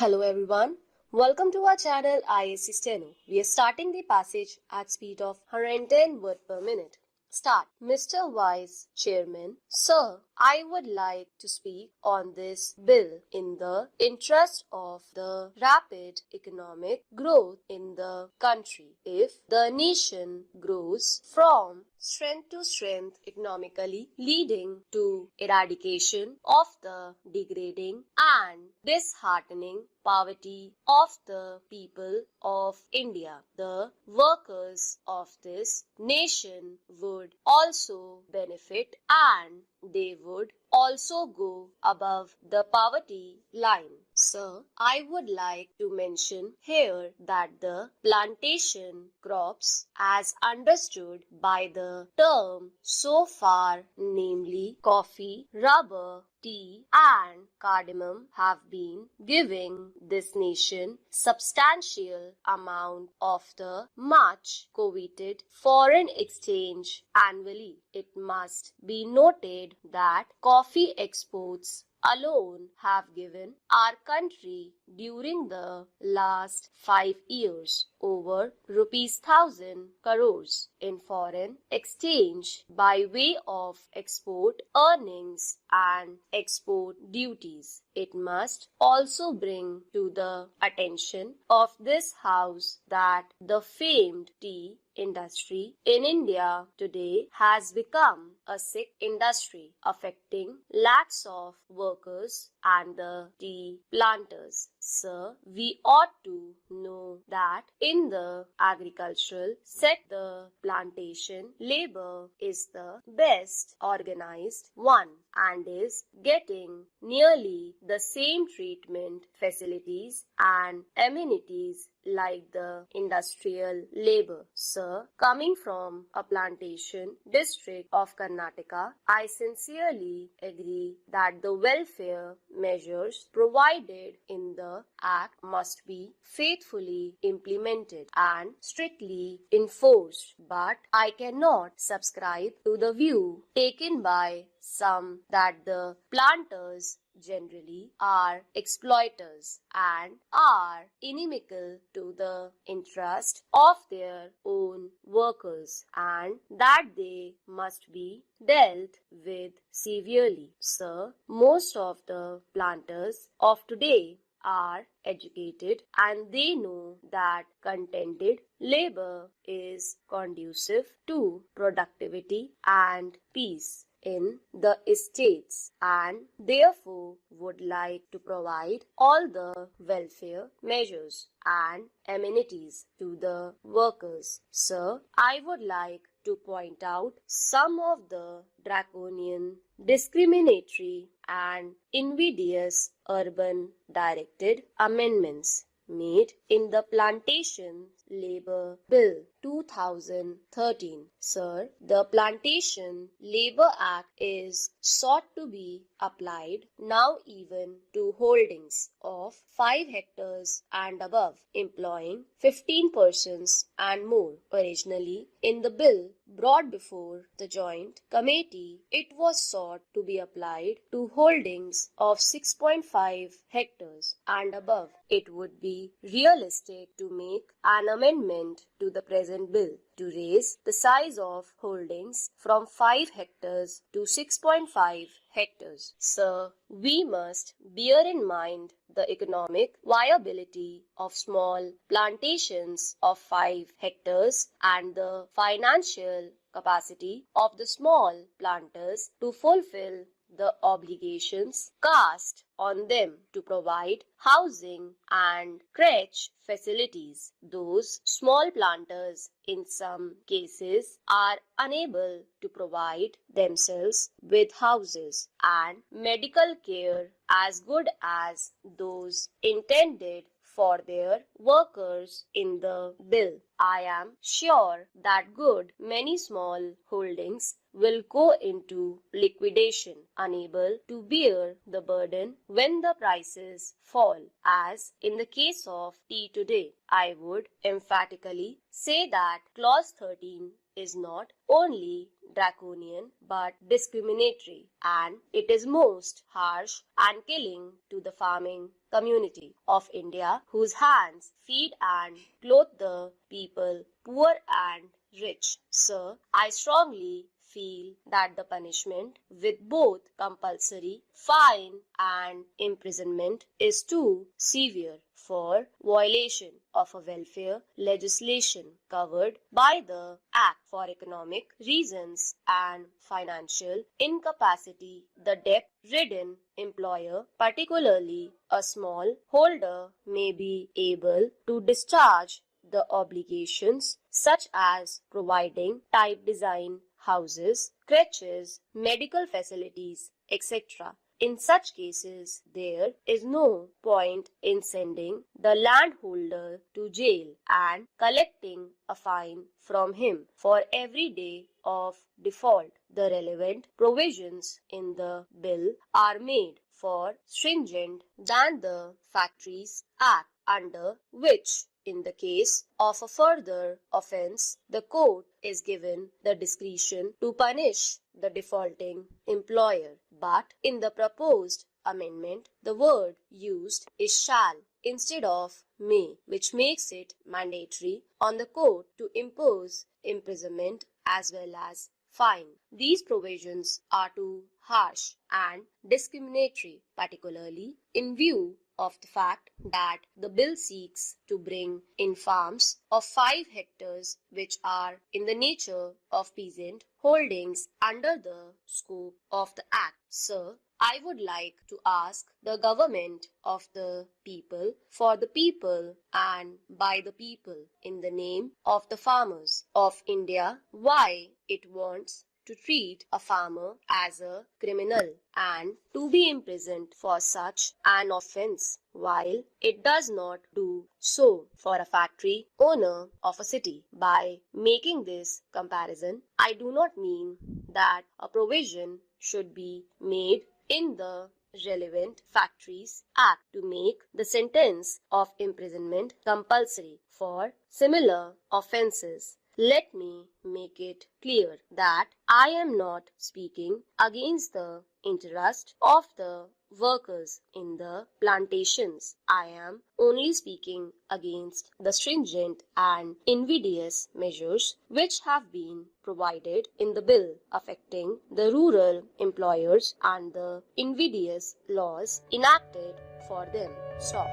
Hello everyone. Welcome to our channel IAC Steno. We are starting the passage at speed of 110 words per minute. Start. Mr. Vice Chairman, Sir, I would like to speak on this bill in the interest of the rapid economic growth in the country. If the nation grows from strength to strength economically, leading to eradication of the degrading and disheartening poverty of the people of India, the workers of this nation would also benefit and they would also go above the poverty line. Sir, I would like to mention here that the plantation crops, as understood by the term so far, namely coffee, rubber, tea and cardamom, have been giving this nation substantial amount of the much coveted foreign exchange annually. It must be noted that coffee exports alone have given our country during the last 5 years over rupees 1,000 crores in foreign exchange by way of export earnings and export duties. It must also bring to the attention of this House that the famed tea industry in India today has become a sick industry affecting lakhs of workers and the tea planters. Sir, we ought to know that in the agricultural sector, the plantation labor is the best organized one and is getting nearly the same treatment, facilities and amenities like the industrial labor. Sir, coming from a plantation district of Karnataka, I sincerely agree that the welfare measures provided in the Act must be faithfully implemented and strictly enforced, but I cannot subscribe to the view taken by some that the planters generally are exploiters and are inimical to the interest of their own workers and that they must be dealt with severely. Sir, most of the planters of today are educated and they know that contented labor is conducive to productivity and peace in the estates and therefore would like to provide all the welfare measures and amenities to the workers. Sir, I would like to point out some of the draconian, discriminatory and invidious urban directed amendments made in the Plantation Labor Bill 2013. Sir, the Plantation Labor Act is sought to be applied now even to holdings of 5 hectares and above, employing 15 persons and more. Originally, in the bill brought before the Joint Committee, it was sought to be applied to holdings of 6.5 hectares and above. It would be realistic to make an amendment to the present bill to raise the size of holdings from 5 hectares to 6.5 hectares. Sir, we must bear in mind the economic viability of small plantations of 5 hectares and the financial capacity of the small planters to fulfill the obligations cast on them to provide housing and crèche facilities. Those small planters in some cases are unable to provide themselves with houses and medical care as good as those intended for their workers in the bill. I am sure that good many small holdings will go into liquidation, unable to bear the burden when the prices fall, as in the case of tea today. I would emphatically say that Clause 13 is not only draconian but discriminatory, and it is most harsh and killing to the farming community of India, whose hands feed and clothe the people, poor and rich. Sir, I strongly feel that the punishment with both compulsory fine and imprisonment is too severe for violation of a welfare legislation covered by the Act. For economic reasons and financial incapacity, the debt-ridden employer, particularly a small holder, may be able to discharge the obligations such as providing type design houses, creches, medical facilities, etc. In such cases, there is no point in sending the landholder to jail and collecting a fine from him for every day of default. The relevant provisions in the bill are made for stringent than the Factories Act, under which in the case of a further offence, the court is given the discretion to punish the defaulting employer. But in the proposed amendment, the word used is shall instead of may, which makes it mandatory on the court to impose imprisonment as well as fine. These provisions are too harsh and discriminatory, particularly in view of the fact that the bill seeks to bring in farms of 5 hectares which are in the nature of peasant holdings under the scope of the Act. Sir, I would like to ask the government of the people, for the people and by the people, in the name of the farmers of India, why it wants to treat a farmer as a criminal and to be imprisoned for such an offence, while it does not do so for a factory owner of a city. By making this comparison, I do not mean that a provision should be made in the relevant Factories Act to make the sentence of imprisonment compulsory for similar offences. Let me make it clear that I am not speaking against the interest of the workers in the plantations. I am only speaking against the stringent and invidious measures which have been provided in the bill affecting the rural employers and the invidious laws enacted for them. Stop.